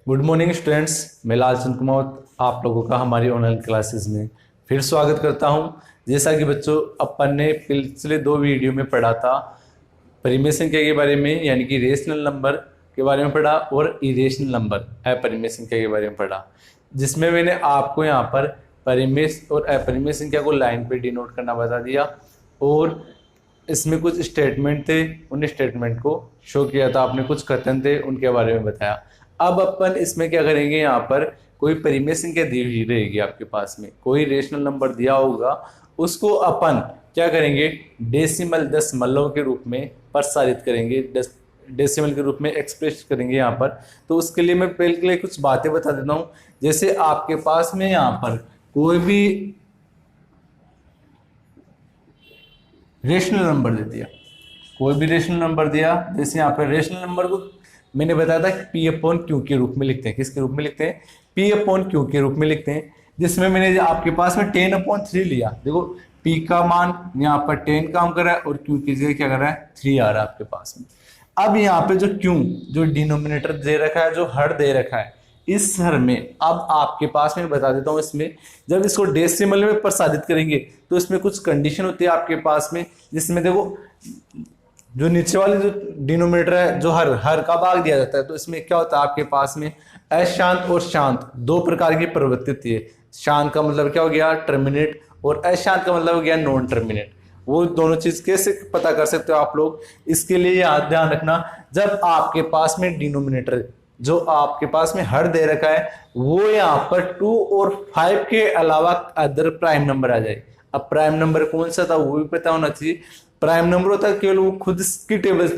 Good morning students, मैं लालचंद कुमार आप लोगों का हमारी ऑनलाइन क्लासेस में फिर स्वागत करता हूं। जैसा कि बच्चों अपन ने पिछले दो वीडियो में पढ़ा था परिमेय संख्या के बारे में, यानी कि रेशनल नंबर के बारे में पढ़ा और इरेशनल नंबर अपरिमेय संख्या के बारे में पढ़ा, जिसमें मैंने आपको यहाँ पर परिमेय और अपरिमेय संख्या को लाइन पे डिनोट करना बता दिया और इसमें कुछ स्टेटमेंट थे, उन स्टेटमेंट को शो किया था आपने, कुछ कथन थे उनके बारे में बताया। अब अपन इसमें क्या करेंगे, यहाँ पर कोई परिमेय संख्या दी हुई रहेगी आपके पास में, कोई रेशनल नंबर दिया होगा, उसको अपन क्या करेंगे डेसिमल दशमलव के रूप में प्रसारित करेंगे, डेसिमल के रूप में एक्सप्रेस करेंगे यहाँ पर। तो उसके लिए मैं पहले कुछ बातें बता देता हूँ। जैसे आपके पास में यहाँ पर कोई भी रेशनल नंबर दे दिया, कोई भी रेशनल नंबर दिया, जैसे यहाँ पर रेशनल नंबर को मैंने बताया था पी अपॉन क्यू के रूप में लिखते हैं। किसके रूप में लिखते हैं? पी अपॉन क्यू के रूप में लिखते हैं। जिसमें मैंने आपके पास में 10/3 लिया। देखो पी का मान यहाँ पर 10 काम कर रहा है और क्यू की जगह क्या कर रहा है 3 आ रहा है आपके पास में। अब यहाँ पे जो क्यू जो डिनोमिनेटर दे रखा है, जो हर दे रखा है, इस हर में अब आपके पास में बता देता हूँ, इसमें जब इसको डेसिमल में प्रसारित करेंगे तो इसमें कुछ कंडीशन होती है आपके पास में, जिसमें देखो जो नीचे वाले जो डिनोमिनेटर है, जो हर का भाग दिया जाता है, तो इसमें क्या होता है आपके पास में अशांत और शांत दो प्रकार की प्रवृत्ति होती है। शांत का मतलब क्या हो गया टर्मिनेट, और अशांत का मतलब हो गया नॉन टर्मिनेट। वो दोनों चीज कैसे पता कर सकते हो आप लोग, इसके लिए याद ध्यान रखना, जब आपके पास में डिनोमिनेटर जो आपके पास में हर दे रखा है वो यहाँ पर 2 और 5 के अलावा अदर प्राइम नंबर आ जाए। अब प्राइम नंबर कौन सा था वो भी पता होना चाहिए। प्राइम नंबर होता है केवल वो खुद की टेबल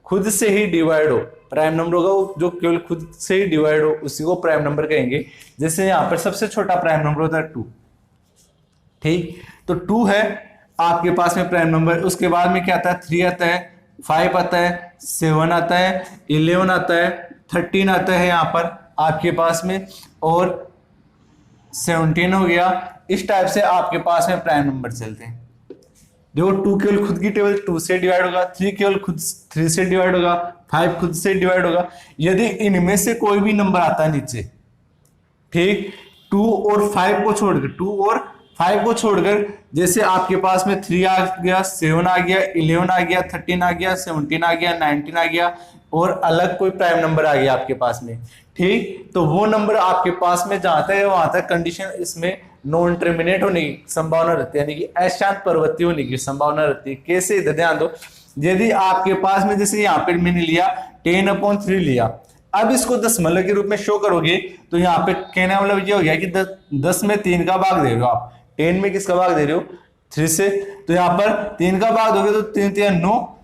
खुद से ही डिवाइड हो, प्राइम नंबर होगा वो जो केवल खुद से ही डिवाइड हो, उसी को प्राइम नंबर कहेंगे। जैसे यहाँ पर सबसे छोटा प्राइम नंबर होता है 2, ठीक, तो 2 है आपके पास में प्राइम नंबर। उसके बाद में क्या आता है 3 आता है, 5 आता है, 7 आता है, 11 आता है, 13 आता है यहाँ पर आपके पास में, और 17 हो गया। इस टाइप से आपके पास में प्राइम नंबर चलते हैं। देखो 2 केवल खुद की टेबल 2 से डिवाइड होगा, 3 केवल खुद 3 से डिवाइड होगा, 5 खुद से डिवाइड होगा। यदि इनमें से कोई भी नंबर आता है नीचे, ठीक, 2 और 5 को छोड़कर, 2 और 5 को छोड़कर, जैसे आपके पास में 3 आ गया, 7 आ गया, 11 आ गया, 13 आ गया, 17 आ गया, 19 आ गया, और अलग कोई प्राइम नंबर आ गया आपके पास में, ठीक, तो वो नंबर आपके पास में जाता है वहां तक कंडीशन इसमें नॉन टर्मिनेट होने की संभावना रहती है, यानी कि अशांत प्रवृत्ति होने की संभावना रहती है। कैसे, इधर ध्यान दो। यदि आपके पास में जैसे यहाँ पे मैंने लिया 10/3 लिया, अब इसको दशमलव के रूप में शो करोगे तो यहाँ पे कहने का मतलब ये हो गया कि 10 में 3 का भाग दे रहे हो आप, 10 में किसका भाग दे रहे हो 3 से, तो यहाँ पर 3 का भाग दोगे तो 3 3 9,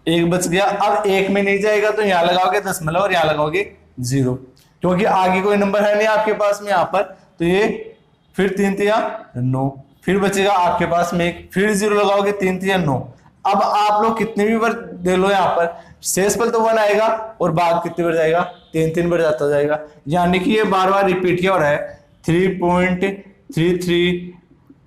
1 बच गया। अब 1 में नहीं जाएगा तो यहाँ लगाओगे दशमलव और यहाँ लगाओगे 0, क्योंकि आगे कोई नंबर है नहीं आपके पास में यहाँ पर, तो ये फिर 3 3 9, फिर बचेगा आपके पास में 1, फिर 0 लगाओगे 3 3 9। अब आप लोग कितने भी बार दे लो यहाँ पर शेषफल तो 1 आएगा और भाग कितने बार जाएगा 3 3 बार जाता जाएगा, यानी कि ये बार बार रिपीट क्या हो रहा है 3.33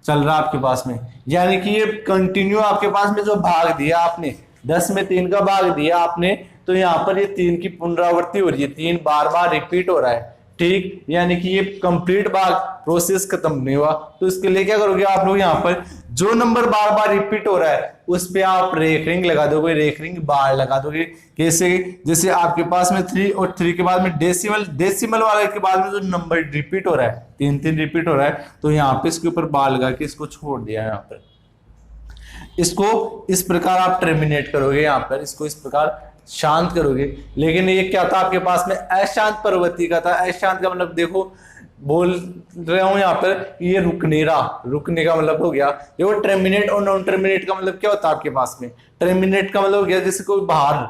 चल रहा है आपके पास में, यानी कि ये कंटिन्यू आपके पास में जो भाग दिया आपने 10 में 3 का भाग दिया आपने, तो यहाँ पर ये 3 की पुनरावृत्ति हो रही है, 3 बार बार रिपीट हो रहा है, ठीक, यानी कि ये कंप्लीट भाग प्रोसेस खत्म नहीं हुआ। तो इसके लिए क्या करोगे आप लोग, यहाँ पर जो नंबर बार बार रिपीट हो रहा है उस पे आप रेखरिंग लगा दोगे, रेखरिंग बार लगा दोगे। कैसे, जैसे आपके पास में 3 और 3 के बाद में डेसिमल वाले के बाद में जो नंबर रिपीट हो रहा है 3 3 रिपीट हो रहा है, तो यहाँ पे इसके ऊपर बार लगा के इसको छोड़ दिया। यहाँ पर इसको इस प्रकार आप टर्मिनेट करोगे, यहाँ पर इसको इस प्रकार शांत करोगे। लेकिन ये क्या था आपके पास में अशांत प्रवृत्ति का था। अशांत का मतलब देखो बोल रहा हूं यहाँ पर कि ये रुकने का मतलब हो गया। देखो टर्मिनेट और नॉन टर्मिनेट का मतलब क्या होता है आपके पास में, टर्मिनेट का मतलब हो गया जैसे कोई बाहर,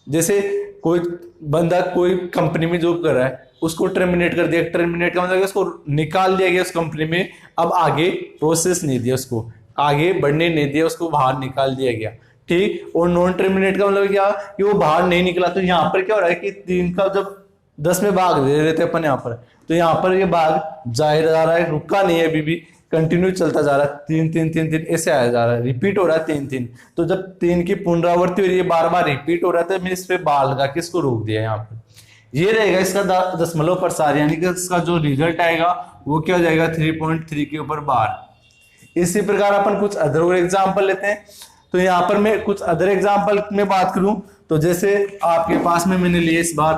जैसे कोई बंदा कोई कंपनी में जॉब कर रहा है उसको टर्मिनेट कर दिया, टर्मिनेट का मतलब उसको निकाल दिया गया उस कंपनी में, अब आगे प्रोसेस नहीं दिया, उसको आगे बढ़ने नहीं दिया, उसको बाहर निकाल दिया गया, ठीक। और नॉन टर्मिनेट का मतलब क्या कि वो बाहर नहीं निकला। तो यहाँ पर क्या हो रहा है कि 3 का जब 10 में भाग दे रहे थे अपन यहाँ पर, तो यहाँ पर ये भाग जाहिर जा रहा है, रुका नहीं है, अभी भी कंटिन्यू चलता जा रहा है, 3 3 3 3 ऐसे आया जा रहा है, रिपीट हो रहा है 3 3। तो जब 3 की पुनरावृत्ति हो रही है, बार बार रिपीट हो रहा था, मैंने इस पे बार लगा के इसको रोक दिया यहाँ पर। ये रहेगा इसका दशमलव प्रसार, यानी कि इसका जो रिजल्ट आएगा वो क्या हो जाएगा 3.3 के ऊपर बार। इसी प्रकार अपन कुछ अदर एग्जाम्पल लेते हैं। तो यहाँ पर मैं कुछ अदर एग्जाम्पल में बात करूं तो जैसे आपके पास में मैंने लिए इस बार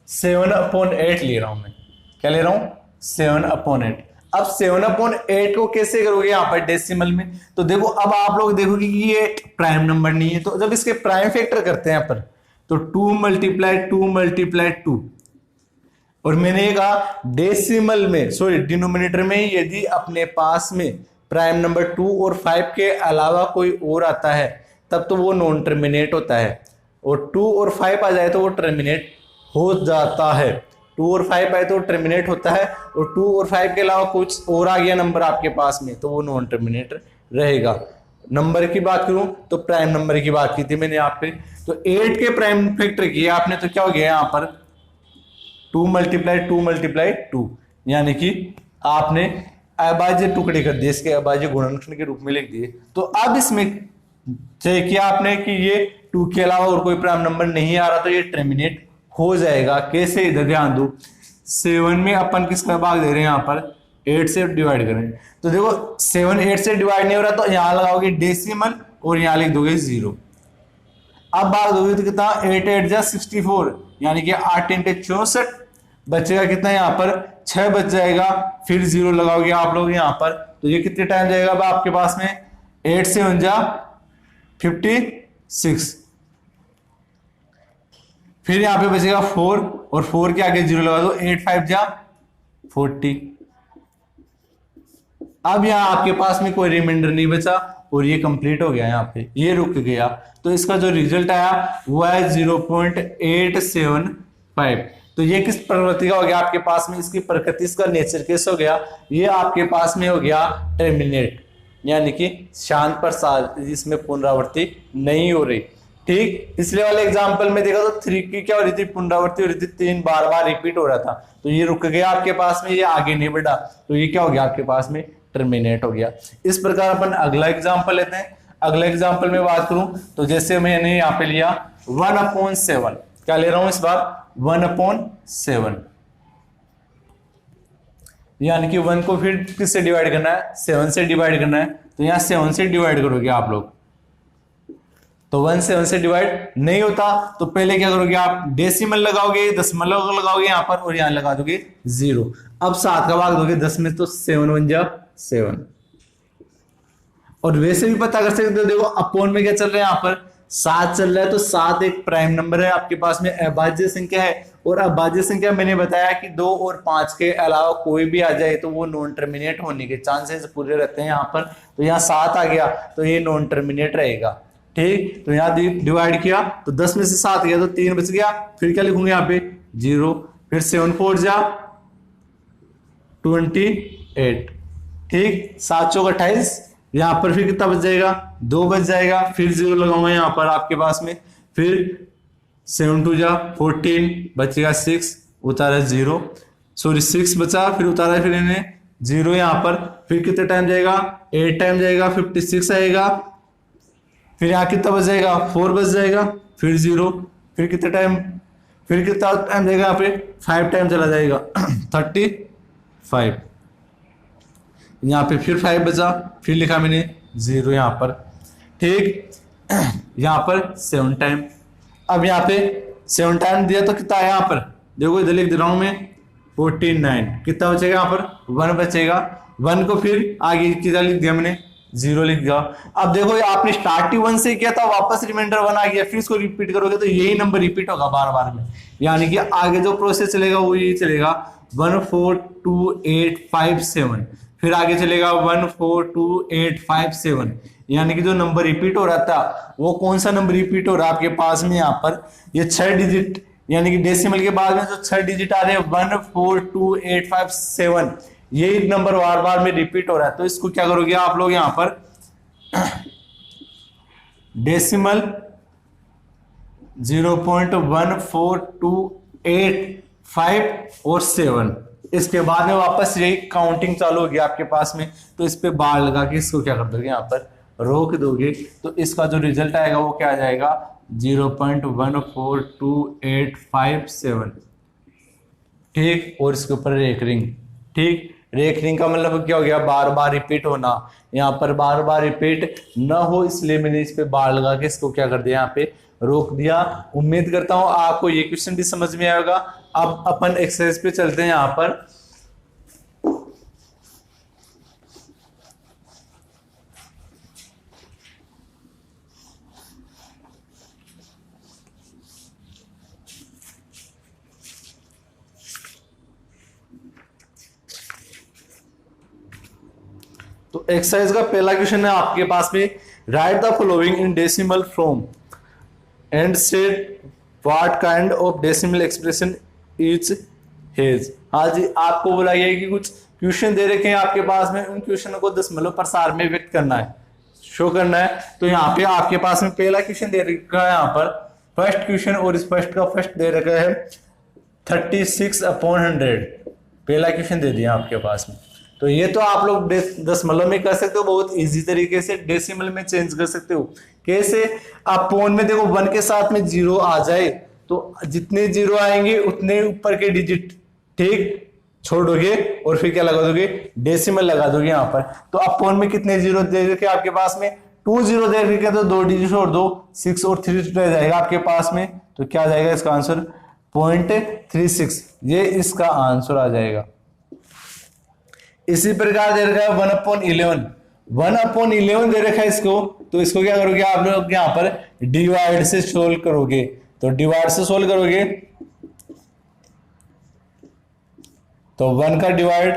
7/8 ले रहा हूं मैं। क्या ले रहा हूं? 7/8। अब 7/8 को कैसे करोगे यहाँ पर डेसिमल में? तो देखो अब आप लोग देखोगे कि ये प्राइम नंबर नहीं है, तो जब इसके प्राइम फैक्टर करते हैं यहाँ पर तो 2 × 2 और मैंने कहा डेसिमल में, सॉरी डिनोमिनेटर में, यदि अपने पास में प्राइम नंबर 2 और 5 के अलावा कोई और आता है तब तो वो नॉन टर्मिनेट होता है, और 2 और 5 आ जाए तो वो टर्मिनेट हो जाता है। 2 और 5 आए तो टर्मिनेट होता है, और 2 और 5 के अलावा कुछ और आ गया नंबर आपके पास में तो वो नॉन टर्मिनेट रहेगा। नंबर की बात करूं तो प्राइम नंबर की बात की थी मैंने यहाँ पे, तो 8 के प्राइम फैक्टर किया आपने तो क्या हो गया यहाँ पर 2 × 2, यानी कि आपने अभाज्य टुकड़े कर दिए, इसके अभाज्य गुणनखंड के रूप में लिख दिए। तो अब इसमें चेक किया आपने कि ये 2 के अलावा और कोई प्राइम नंबर नहीं आ रहा तो ये टर्मिनेट हो जाएगा। कैसे? इधर ध्यान दो, 7 में अपन किसका भाग दे रहे हैं यहाँ पर 8 से डिवाइड करें, तो देखो 7 8 से डिवाइड नहीं हो रहा तो यहाँ लगाओगे डेसिमल और यहाँ लिख दोगे 0। अब भाग दोगे तो कितना 8 8 जा 64, यानी कि 8 × 64 बचेगा कितना यहाँ पर 6 बच जाएगा, फिर 0 लगाओगे आप लोग यहाँ पर, तो ये कितने टाइम जाएगा अब आपके पास में 8 से 1 जा 56, फिर यहाँ पे बचेगा 4 और 4 के आगे 0 लगा दो, 8 5 जा 40। अब यहाँ आपके पास में कोई रिमाइंडर नहीं बचा और ये कंप्लीट हो गया, यहाँ पे ये रुक गया, तो इसका जो रिजल्ट आया वो है 0.875। तो ये किस प्रवृत्ति का हो गया आपके पास में? इसकी प्रकृति, इसका नेचर कैसे हो गया? ये आपके पास में हो गया टर्मिनेट, यानी कि शांत प्रसार, जिसमें पुनरावृत्ति नहीं हो रही। ठीक, पिछले वाले एग्जाम्पल में देखा तो 3 की क्या हो रही थी? पुनरावृत्ति हो रही थी, 3 बार बार रिपीट हो रहा था, तो ये रुक गया आपके पास में, ये आगे नहीं बढ़ा, तो ये क्या हो गया आपके पास में टर्मिनेट हो गया। इस प्रकार अपन अगला एग्जाम्पल लेते हैं। अगला एग्जाम्पल में बात करूं तो जैसे मैंने यहाँ पे लिया 1/7, क्या ले रहा हूं इस बार 1/7, यानी कि 1 को फिर किससे डिवाइड करना है? 7 से डिवाइड करना है, तो यहाँ 7 से डिवाइड करोगे आप लोग, तो 1 7 से डिवाइड नहीं होता, तो पहले क्या करोगे आप डेसिमल लगाओगे, दशमलव लगाओगे यहाँ पर और यहाँ लगा दोगे 0। अब 7 का भाग दोगे 10 में तो 7 1 जा 7, और वैसे भी पता कर सकते हो, देखो अपोन में क्या चल रहा है यहाँ पर 7 चल रहा है, तो 7 एक प्राइम नंबर है आपके पास में, अभाज्य संख्या है, और अभाज्य संख्या मैंने बताया कि 2 और 5 के अलावा कोई भी आ जाए तो वो नॉन टर्मिनेट होने के चांसेस पूरे रहते हैं यहाँ पर, तो यहाँ 7 आ गया तो ये नॉन टर्मिनेट रहेगा। ठीक, तो यहाँ डिवाइड किया तो 10 में से 7 गया तो 3 बच गया, फिर क्या लिखूंगे यहाँ पे 0, फिर 7 4 जा 28, ठीक, 7 चौक 28, यहाँ पर फिर कितना बच जाएगा 2 बच जाएगा, फिर 0 लगाऊंगा यहाँ पर आपके पास में, फिर 7 2 जा 14 बचेगा 6, उतारा 0, सॉरी 6 बचा, फिर उतारा फिर इन्हें 0 यहाँ पर, फिर कितने टाइम जाएगा 8 टाइम जाएगा 56 आएगा, फिर यहाँ कितना बच जाएगा 4 बच जाएगा, फिर 0, फिर कितने टाइम, फिर कितना टाइम जाएगा यहाँ पे 5 टाइम चला जाएगा 35, यहाँ पे फिर 5 बचा, फिर लिखा मैंने 0 यहाँ पर, ठीक, यहाँ पर 7 टाइम, अब यहाँ पे 7 टाइम दिया तो कितना है यहाँ पर, देखो इधर लिख दे रहा हूं मैं 49, कितना बचेगा यहाँ पर 1 बचेगा, 1 को फिर आगे कितना लिख दिया मैंने 0 लिख दिया। अब देखो आपने स्टार्टिंग 1 से किया था, वापस रिमाइंडर 1 आ गया, फिर इसको रिपीट करोगे तो यही नंबर रिपीट होगा बार बार में, यानी कि आगे जो प्रोसेस चलेगा वो यही चलेगा 1 4 2 8 5 7, फिर आगे चलेगा 1 4 2 8 5 7, यानी कि जो नंबर रिपीट हो रहा था वो कौन सा नंबर रिपीट हो रहा है आपके पास में यहाँ पर, ये 6 डिजिट, यानी कि डेसिमल के बाद में जो 6 डिजिट आ रहे हैं 1 4 2 8 5 7, यही नंबर बार बार में रिपीट हो रहा है, तो इसको क्या करोगे आप लोग यहाँ पर डेसिमल 0.14285 और 7, इसके बाद में वापस यही काउंटिंग चालू होगी आपके पास में, तो इस पे बार लगा के इसको क्या कर दोगे यहाँ पर रोक दोगे तो इसका जो रिजल्ट आएगा वो क्या आ जाएगा 0.142857। ठीक, और इसके ऊपर रेकरिंग। ठीक, रेकरिंग का मतलब क्या हो गया, बार बार रिपीट होना। यहाँ पर बार बार रिपीट ना हो इसलिए मैंने इस पे बार लगा के इसको क्या कर दिया, यहाँ पे रोक दिया। उम्मीद करता हूं आपको ये क्वेश्चन भी समझ में आएगा। अब अपन एक्सरसाइज पे चलते हैं। यहाँ पर तो एक्सरसाइज का पहला क्वेश्चन है आपके पास में, right the following in decimal from and set what kind of decimal expression is hedge. हाँ जी, आपको बोला गया है कि कुछ क्वेश्चन दे रखे हैं आपके पास में, उन क्वेश्चन को दशमलव प्रसार में व्यक्त करना है, शो करना है। तो यहाँ पे आपके पास में पहला क्वेश्चन दे रखा है, यहाँ पर फर्स्ट क्वेश्चन, और इस फर्स्ट का फर्स्ट दे रखा है 36/100। पहला क्वेश्चन दे दिया आपके पास में। तो ये तो आप लोग दशमलव में कर सकते हो, बहुत इजी तरीके से डेसिमल में चेंज कर सकते हो। कैसे, आप पॉन में देखो 1 के साथ में 0 आ जाए तो जितने 0 आएंगे उतने ऊपर के डिजिट ठीक छोड़ोगे और फिर क्या लगा दोगे, डेसिमल लगा दोगे यहाँ पर। तो आप पॉन में कितने 0 दे रखे आपके पास में, 2 0 दे रखे, तो 2 डिजिट और 2 6 और 3 रह जाएगा आपके पास में। तो क्या आ जाएगा इसका आंसर 0.36, ये इसका आंसर आ जाएगा। इसी प्रकार दे रखा है 1/11, 1/11 दे रखा है इसको। तो इसको क्या करोगे आप लोग, यहाँ पर डिवाइड से सोल्व करोगे। तो डिवाइड से सोल्व करोगे तो 1 का डिवाइड,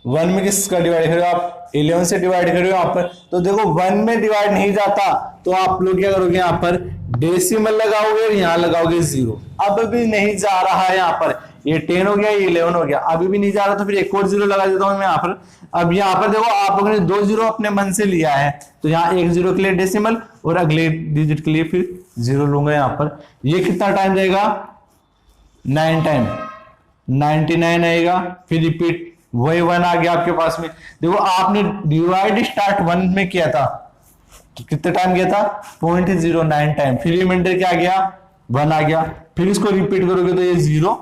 1 में किसका डिवाइड करोगे आप, 11 से डिवाइड करोगे यहाँ पर। तो देखो 1 में डिवाइड नहीं जाता तो आप लोग क्या करोगे, यहाँ पर डेसिमल लगाओगे और यहाँ लगाओगे 0। अब भी नहीं जा रहा है यहाँ पर, ये 10 हो गया, ये 11 हो गया, अभी भी नहीं जा रहा तो फिर एक और 0 लगा देता हूं मैं यहाँ पर। अब यहाँ पर देखो आप लोगों ने 2 0 अपने मन से लिया है, तो यहाँ 1 0 के लिए डेसिमल और अगले डिजिट के लिए फिर 0 लूंगा यहाँ पर। ये कितना टाइम जाएगा, 9 टाइम, 99 आएगा, फिर रिपीट, वही 1 आ गया आपके पास में। देखो आपने डिवाइड स्टार्ट 1 में किया था तो कितने टाइम गया था, 0.09 टाइम, फिर रिमाइंडर क्या आ गया, 1 आ गया, फिर इसको रिपीट करोगे तो ये 0,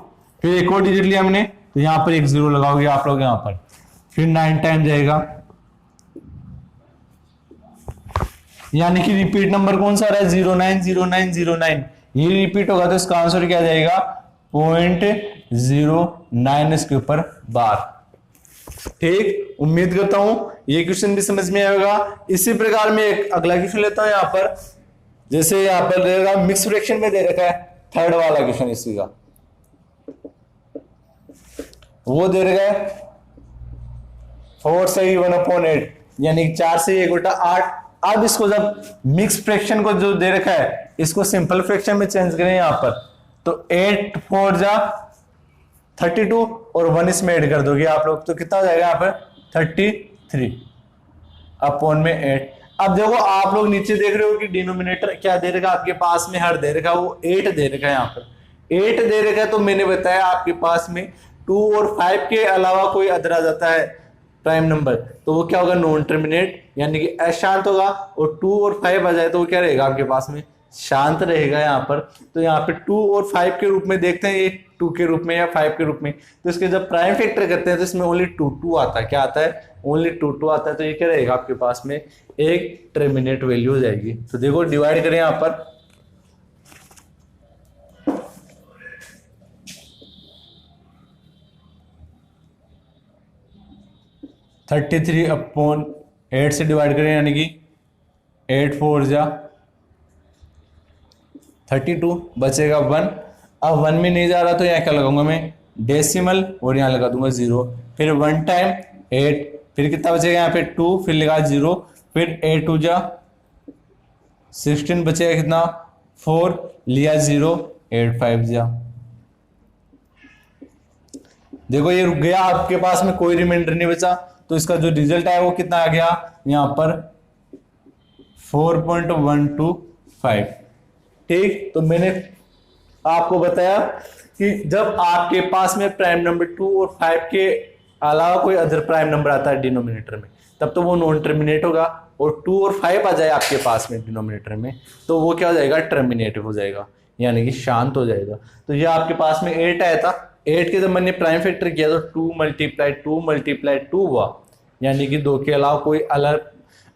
फिर एक और डिजिट लिया हमने तो यहाँ पर एक 0 लगाओगे आप लोग यहाँ पर, फिर 9 टाइम जाएगा। यानी कि रिपीट नंबर कौन सा आ रहा है, 090909, ये रिपीट होगा तो इसका आंसर क्या जाएगा 0.09 इसके ऊपर बार। ठीक, उम्मीद करता हूं ये क्वेश्चन भी समझ में आएगा। इसी प्रकार में एक अगला क्वेश्चन लेता हूं यहाँ पर, जैसे यहाँ पर रहेगा मिक्स फ्रैक्शन में दे रखा है, थर्ड वाला क्वेश्चन इसी का, वो दे रखा है 4 से 1/8, यानी 4 से 1/8। अब इसको जब मिक्स फ्रैक्शन को जो दे रखा है इसको सिंपल फ्रैक्शन में चेंज करें यहाँ पर, तो 8 4 जा 32 और 1 इसमें ऐड कर दोगे आप लोग, तो कितना हो जाएगा यहाँ पर 33/8। अब देखो आप लोग नीचे देख रहे हो कि डिनोमिनेटर क्या दे रखा आपके पास में, हर दे रखा वो 8 दे रखा है, यहाँ पर 8 दे रखा है। तो मैंने बताया आपके पास में 2 और 5 के अलावा कोई अदर आ जाता है प्राइम नंबर तो वो क्या होगा, नॉन टर्मिनेट, यानी कि अशांत होगा। और 2 और 5 आ जाए तो वो क्या रहेगा आपके पास में, शांत रहेगा यहाँ पर। तो यहाँ पे 2 और 5 के रूप में देखते हैं, ये 2 के रूप में या 5 के रूप में, तो इसके जब प्राइम फैक्टर करते हैं तो इसमें ओनली 2 आता है, क्या आता है, ओनली 2 आता है। तो ये क्या रहेगा आपके पास में, एक टर्मिनेट वैल्यू हो जाएगी। तो देखो डिवाइड करें यहाँ पर, थर्टी 33/8 से डिवाइड करें, यानी कि 8 4 जा 32, बचेगा 1। अब 1 में नहीं जा रहा तो यहाँ क्या लगाऊंगा मैं, डेसिमल, और यहाँ लगा दूंगा 0, फिर 1 टाइम 8, फिर कितना बचेगा यहाँ पे 2, फिर लगा 0, फिर 8 2 जा 16, बचेगा कितना 4, लिया 0, 8 5 जा। देखो ये रुक गया, आपके पास में कोई रिमाइंडर नहीं बचा, तो इसका जो रिजल्ट आया वो कितना आ गया यहाँ पर 4.125। ठीक, तो मैंने आपको बताया कि जब आपके पास में प्राइम नंबर 2 और 5 के अलावा कोई अदर प्राइम नंबर आता है डिनोमिनेटर में, तब तो वो नॉन टर्मिनेट होगा, और 2 और 5 आ जाए आपके पास में डिनोमिनेटर में, तो वो क्या हो जाएगा, टर्मिनेटिव हो जाएगा, यानी कि शांत हो जाएगा। तो ये आपके पास में 8 आया था, 8 के जब मैंने प्राइम फैक्टर किया तो 2 मल्टीप्लाई 2 हुआ, यानी कि 2 के अलावा कोई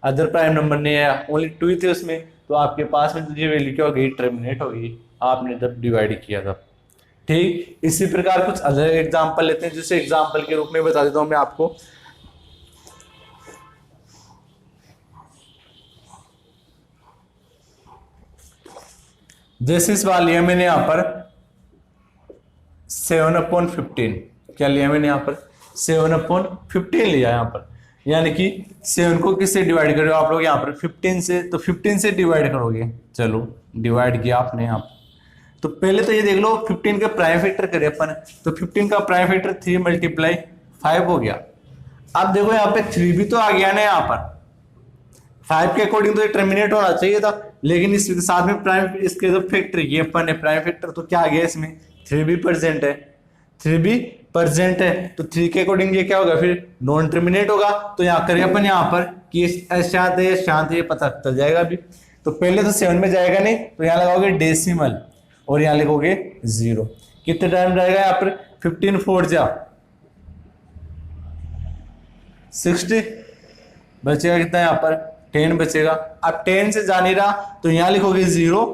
अदर प्राइम नंबर नहीं आया, ओनली 2 ही थे उसमें। तो आपके पास में ये वैल्यू क्या हो गई, टर्मिनेट हो गई, आपने जब डिवाइड किया था। ठीक, इसी प्रकार कुछ अदर एग्जाम्पल लेते हैं, जिसे एग्जाम्पल के रूप में बता देता हूं मैं आपको। जैसे इस बार लिया मैंने यहां पर 7/15, क्या लिया मैंने यहाँ पर 7/15 लिया यहाँ पर, यानी कि 7 को किससे डिवाइड करोगे आप लोग यहाँ पर 15 से, तो 15 से डिवाइड करोगे। चलो डिवाइड किया आपने यहाँ पर, तो पहले तो ये देख लो 15 का प्राइम फैक्टर करे अपन, तो 15 का प्राइम फैक्टर 3 मल्टीप्लाई 5 हो गया। अब देखो यहाँ पे 3 भी तो आ गया ना, यहाँ पर 5 के अकॉर्डिंग तो ये टर्मिनेट होना चाहिए था, लेकिन इसके साथ में प्राइम, इसके जो फैक्टर ये अपन है प्राइम फैक्टर, तो क्या आ गया इसमें 3 भी प्रेजेंट है, 3 भी प्रेजेंट है, तो 3 के अकॉर्डिंग ये क्या होगा, फिर नॉन टर्मिनेट होगा। तो यहाँ करें अपन यहाँ पर कि शांत है शांत है, ये पता चल जाएगा अभी। तो पहले तो 7 में जाएगा नहीं, तो यहाँ लगाओगे डेसिमल और यहाँ लिखोगे 0। कितने टाइम रहेगा यहाँ पर 15 4 जा 60, बचेगा कितना यहाँ पर 10 बचेगा। अब 10 से जा नहीं रहा तो यहाँ लिखोगे 0।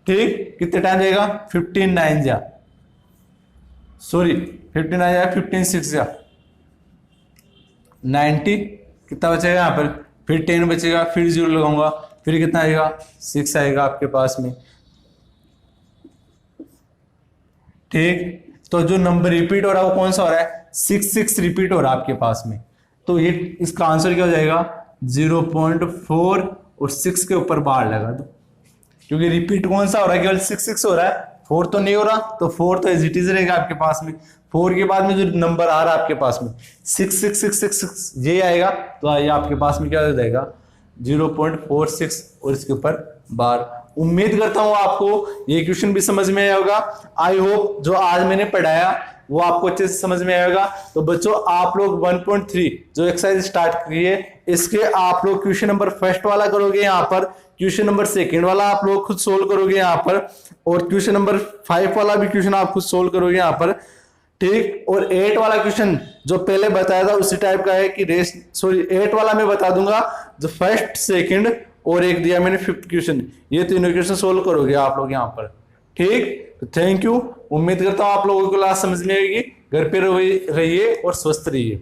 ठीक, कितने टाइम जाएगा 15 9 जा, सॉरी 15 आ जाएगा 15 6 जा 90, कितना बचेगा यहाँ पर, फिर 10 बचेगा, फिर 0 लगाऊंगा, फिर कितना आएगा 6 आएगा आपके पास में। ठीक, तो जो नंबर रिपीट हो रहा है वो कौन सा हो रहा है, 6 रिपीट हो रहा है आपके पास में। तो ये इसका आंसर क्या हो जाएगा 0.4 और 6 के ऊपर बार लगा दो, क्योंकि रिपीट कौन सा हो रहा है, केवल 6 हो रहा है, 4 तो नहीं हो रहा, तो 4 तो एज इट इज रहेगा आपके पास में। 4 के बाद में जो नंबर आ रहा है आपके पास में 6 ये आएगा, तो ये आपके पास में क्या हो जाएगा 0.46 और इसके ऊपर बार। उम्मीद करता हूं आपको ये क्वेश्चन भी समझ में आया होगा। आई होप जो आज मैंने पढ़ाया वो आपको अच्छे से समझ में आएगा। तो बच्चों आप लोग 1.3 जो एक्सरसाइज स्टार्ट किए, इसके आप लोग क्वेश्चन नंबर फर्स्ट वाला करोगे यहाँ पर, क्वेश्चन नंबर सेकंड वाला आप लोग खुद सोल्व करोगे यहाँ पर, और क्वेश्चन नंबर 5 वाला भी क्वेश्चन आप खुद सोल्व करोगे यहाँ पर। ठीक, और 8 वाला क्वेश्चन जो पहले बताया था उसी टाइप का है कि 8 वाला मैं बता दूंगा, जो फर्स्ट सेकंड और एक दिया मैंने 5th क्वेश्चन, ये तीनों क्वेश्चन सोल्व करोगे आप लोग यहाँ पर। ठीक, तो थैंक यू, उम्मीद करता हूँ आप लोगों को क्लास समझ में आएगी। घर पे रहिए और स्वस्थ रहिए।